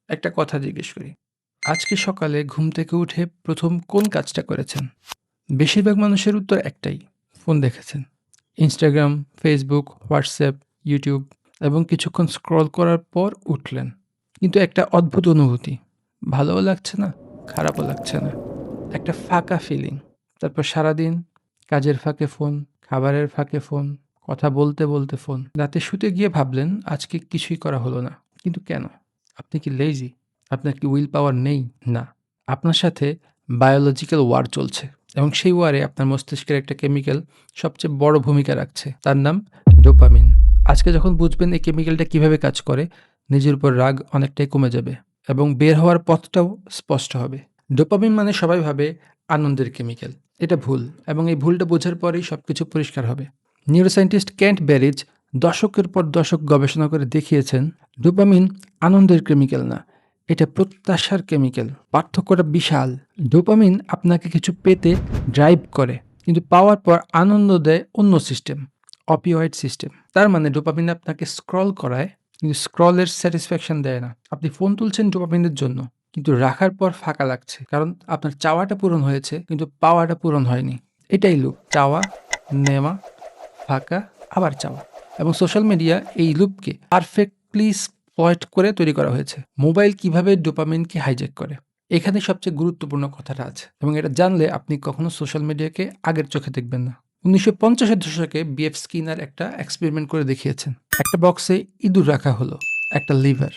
একটা কথা জিজ্ঞেস করি। আজকে সকালে ঘুম থেকে উঠে ১ম কোন কাজটা করেছেন? বেশিরভাগ মানুষের উত্তর একটাই, ফোন দেখেছেন। Instagram, Facebook, WhatsApp, YouTube এবং কিছুক্ষণ স্ক্রল করার পর উঠলেন। কিন্তু একটা অদ্ভুত অনুভূতি। ভালোও লাগছে না, খারাপও লাগছে না। একটা ফাঁকা ফিলিং। তারপর সারাদিন কাজের ফাঁকে ফোন, খাবারের ফাঁকে ফোন, কথা বলতে, বলতে ফোন। রাতে শুতে গিয়ে ভাবলেন আজকে কিছুই করা হলো না। কিন্তু কেন? আপনি কি লেজি? আপনার কি উইল পাওয়ার নেই? না। আপনার সাথে বায়োলজিক্যাল ওয়ার চলছে এবং সেই ওয়ারে আপনার মস্তিষ্কের একটা কেমিক্যাল সবচেয়ে বড় ভূমিকা রাখছে। তার নাম ডোপামিন। আজকে যখন বুঝবেন এই কেমিক্যালটা কিভাবে কাজ করে, নিজের উপর রাগ অনেকটাই কমে যাবে এবং বের হওয়ার পথটাও স্পষ্ট হবে। ডোপামিন মানে সবাই ভাবে আনন্দের কেমিক্যাল। এটা ভুল এবং এই ভুলটা বোঝার পরেই সবকিছু পরিষ্কার হবে। নিউরোসায়েন্টিস্ট কেন্ট বেরিজ দশকের পর দশক গবেষণা করে দেখিয়েছেন ডোপামিন আনন্দের কেমিক্যাল না, এটা প্রত্যাশার কেমিক্যাল। পার্থক্যটা বিশাল। ডোপামিন আপনাকে কিছু পেতে ড্রাইভ করে, কিন্তু পাওয়ার পর আনন্দ দেয় অন্য সিস্টেম, অপিওয়েড সিস্টেম। তার মানে ডোপামিন আপনাকে স্ক্রল করায়, কিন্তু স্ক্রলের স্যাটিসফ্যাকশন দেয় না। আপনি ফোন তুলছেন ডোপামিনের জন্য, কিন্তু রাখার পর ফাঁকা লাগছে, কারণ আপনার চাওয়াটা পূরণ হয়েছে কিন্তু পাওয়াটা পূরণ হয়নি। এটাই লুপ, চাওয়া, নেওয়া, ফাঁকা, আবার চাওয়া। এবং সোশ্যাল মিডিয়া এই লুপকে পারফেক্টলি এক্সপ্লয়েট করে তৈরি করা হয়েছে। মোবাইল কিভাবে ডোপামিনকে হাইজ্যাক করে, এখানে সবচেয়ে গুরুত্বপূর্ণ কথাটা আছে এবং এটা জানলে আপনি কখনো সোশ্যাল মিডিয়াকে আগের চোখে দেখবেন না। 1950-এর দশকে বিএফ স্কিনার একটা এক্সপেরিমেন্ট করে দেখিয়েছেন। একটা বক্সে ইঁদুর রাখা হলো, একটা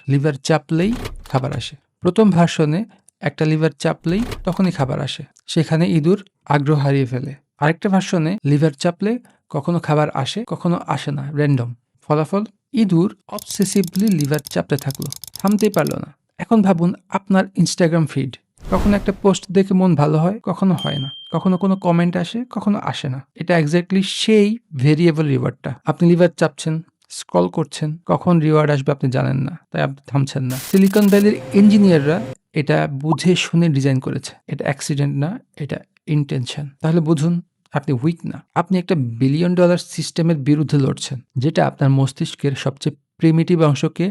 লিভার চাপলেই খাবার আসে। প্রথম ভার্সনে একটা লিভার চাপলেই তখনই খাবার আসে, সেখানে ইঁদুর আগ্রহ হারিয়ে ফেলে। আরেকটা ভার্সনে লিভার চাপলে কখনো খাবার আসে, কখনো আসে না, র্যান্ডম। ফলাফল, ইঁদুর অবসেসিভলি লিভার চাপতে থাকলো, থামতেই পারলো না। এখন ভাবুন আপনার ইনস্টাগ্রাম ফিড। কখনো একটা পোস্ট দেখে মন ভালো হয়, কখনো হয় না। কখনো কোনো কমেন্ট আসে, কখনো আসে না। এটা এক্স্যাক্টলি সেই ভেরিয়েবল রিওয়ার্ডটা। আপনি লিভার চাপছেন, স্ক্রল করছেন, কখন রিওয়ার্ড আসবে আপনি জানেন না, তাই আপনি থামছেন না। সিলিকন ভ্যালির ইঞ্জিনিয়াররা এটা বুঝে শুনে ডিজাইন করেছে। এটা অ্যাক্সিডেন্ট না, এটা ইন্টেনশন। তাহলে বুঝুন আপনি উইক না, আপনি একটা বিলিয়ন ডলার সিস্টেমের বিরুদ্ধে লড়ছেন, যেটা আপনার মস্তিষ্কের সবচেয়ে প্রিমিটিভ অংশকে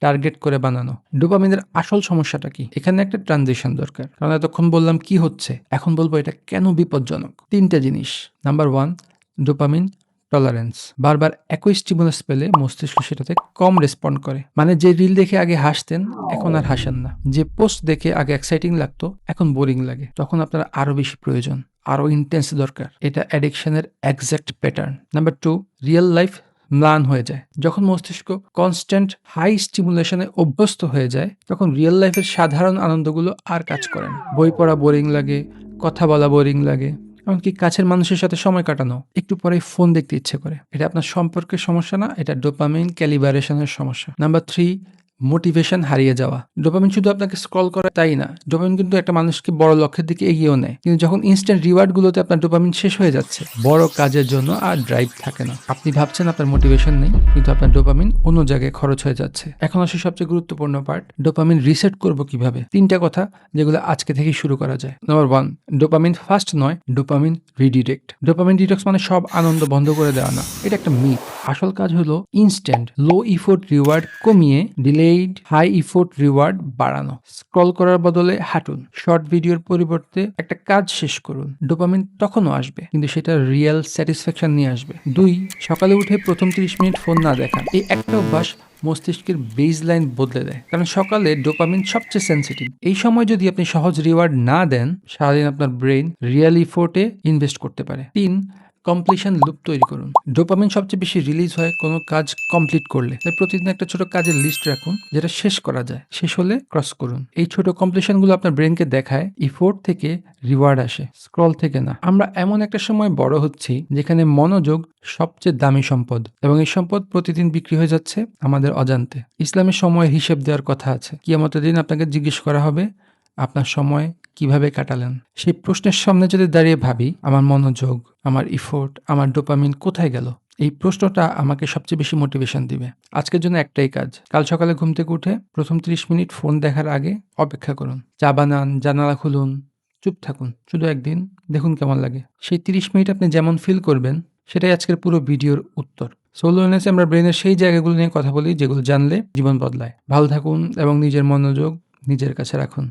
টার্গেট করে বানানো। ডোপামিনের আসল সমস্যাটা কি? এখানে একটা ট্রানজিশন দরকার, কারণ এতক্ষণ বললাম কি হচ্ছে, এখন বলবো এটা কেন বিপজ্জনক। 3টা জিনিস। Number 1, dopamine tolerance. বারবার একই স্টিমুলাস পেলে মস্তিষ্ক সেটাতে কম রেসপন্ড করে। মানে যে রিল দেখে আগে হাসতেন এখন আর হাসেন না, যে পোস্ট দেখে আগে এক্সাইটিং লাগতো এখন বোরিং লাগে। তখন আপনার আরো বেশি প্রয়োজন, আরো ইন্টেন্স দরকার। এটা অ্যাডিকশনের exact pattern. Number 2, real life ম্লান হয়ে যায়। যখন মস্তিষ্ক কনস্ট্যান্ট হাই স্টিমুলেশনে অভ্যস্ত হয়ে যায়, তখন রিয়েল লাইফের সাধারণ আনন্দগুলো আর কাজ করে না। বই পড়া বোরিং লাগে, কথা বলা বোরিং লাগে, এমনকি কাছের মানুষের সাথে সময় কাটানো একটু পরেই ফোন দেখতে ইচ্ছে করে। এটা আপনার সম্পর্কের সমস্যা না, এটা ডোপামিন ক্যালিবারেশনের সমস্যা। নাম্বার 3, মোটিভেশন হারিয়ে যাওয়া। ডোপামিন শুধু আপনাকে স্ক্রল করে তাই না, ডোপামিন কিন্তু একটা মানুষকে বড় লক্ষ্যের দিকে এগিয়েও নেয়। কিন্তু যখন ইনস্ট্যান্ট রিওয়ার্ডগুলোতে আপনার ডোপামিন শেষ হয়ে যাচ্ছে, বড় কাজের জন্য আর ড্রাইভ থাকে না। আপনি ভাবছেন আপনার মোটিভেশন নেই, কিন্তু আপনার ডোপামিন অন্য জায়গায় খরচ হয়ে যাচ্ছে। এখন আসে সবচেয়ে গুরুত্বপূর্ণ পার্ট, ডোপামিন রিসেট করব কিভাবে। 3টা কথা যেগুলো আজকে থেকেই শুরু করা যায়। নাম্বার 1, ডোপামিন ফার্স্ট নয়, ডোপামিন রিডিরেক্ট। ডোপামিন ডিটক্স মানে সব আনন্দ বন্ধ করে দেওয়া না, এটা একটা মিথ। আসল কাজ হলো ইনস্ট্যান্ট লো ইফোর্ট রিওয়ার্ড কমিয়ে ডিলেইড হাই ইফোর্ট রিওয়ার্ড বাড়ানো। স্ক্রল করার বদলে হাঁটুন, শর্ট ভিডিওর পরিবর্তে একটা কাজ শেষ করুন। ডোপামিন তখনও আসবে, কিন্তু সেটা রিয়েল স্যাটিসফ্যাকশন নিয়ে আসবে। 2, সকালে উঠে প্রথম 30 মিনিট ফোন না দেখা। এই একটা অভ্যাস মস্তিষ্কের বেজ লাইন বদলে দেয়, কারণ সকালে ডোপামিন সবচেয়ে সেন্সিটিভ। এই সময় যদি আপনি সহজ রিওয়ার্ড না দেন, সারাদিন আপনার ব্রেইন রিয়েল ইফোর্টে ইনভেস্ট করতে পারে। 3, কমপ্লিশন লুপ তৈরি করুন। ডোপামিন সবচেয়ে বেশি রিলিজ হয় কোনো কাজ কমপ্লিট করলে, তাই প্রতিদিন একটা ছোট কাজের লিস্ট রাখুন যেটা শেষ করা যায়। শেষ হলে ক্রস করুন। এই ছোট কমপ্লিশনগুলো আপনার ব্রেনকে দেখায় ইফোর্ট থেকে রিওয়ার্ড আসে, স্ক্রল থেকে না। আমরা এমন একটা সময় বড় হচ্ছি যেখানে মনোযোগ সবচেয়ে দামি সম্পদ, এবং এই সম্পদ প্রতিদিন বিক্রি হয়ে যাচ্ছে আমাদের অজান্তে। ইসলামের সময়ের হিসেব দেওয়ার কথা আছে। কিয়ামতের দিন আপনাকে জিজ্ঞেস করা হবে আপনার সময় কিভাবে কাটালেন। সেই প্রশ্নের সামনে যদি দাঁড়িয়ে ভাবি আমার মনোযোগ, আমার ইফোর্ট, আমার ডোপামিন কোথায় গেল, এই প্রশ্নটা আমাকে সবচেয়ে বেশি মোটিভেশন দিবে। আজকের জন্য একটাই কাজ, কাল সকালে ঘুম থেকে উঠে প্রথম 30 মিনিট ফোন দেখার আগে অপেক্ষা করুন। চা বানান, জানালা খুলুন, চুপ থাকুন, শুধু একদিন দেখুন কেমন লাগে। সেই 30 মিনিট আপনি যেমন ফিল করবেন, সেটাই আজকের পুরো ভিডিওর উত্তর। সোলোনেসে আমরা ব্রেনের সেই জায়গাগুলো নিয়ে কথা বলি যেগুলো জানলে জীবন বদলায়। ভালো থাকুন এবং নিজের মনোযোগ নিজের কাছে রাখুন।